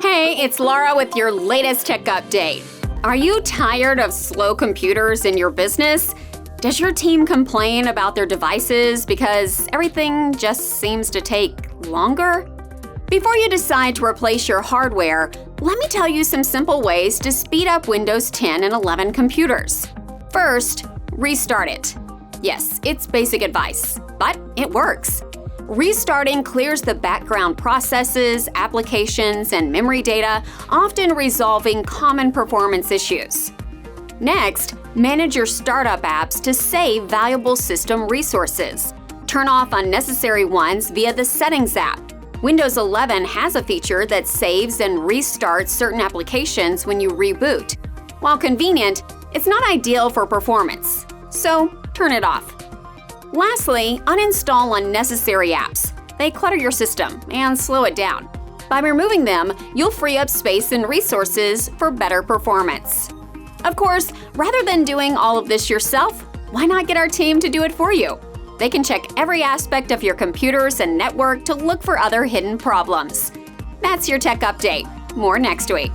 Hey, it's Laura with your latest tech update. Are you tired of slow computers in your business? Does your team complain about their devices because everything just seems to take longer? Before you decide to replace your hardware, let me tell you some simple ways to speed up Windows 10 and 11 computers. First, restart it. Yes, it's basic advice, but it works. Restarting clears the background processes, applications, and memory data, often resolving common performance issues. Next, manage your startup apps to save valuable system resources. Turn off unnecessary ones via the Settings app. Windows 11 has a feature that saves and restarts certain applications when you reboot. While convenient, it's not ideal for performance, so turn it off. Lastly, uninstall unnecessary apps. They clutter your system and slow it down. By removing them, you'll free up space and resources for better performance. Of course, rather than doing all of this yourself, why not get our team to do it for you? They can check every aspect of your computers and network to look for other hidden problems. That's your tech update. More next week.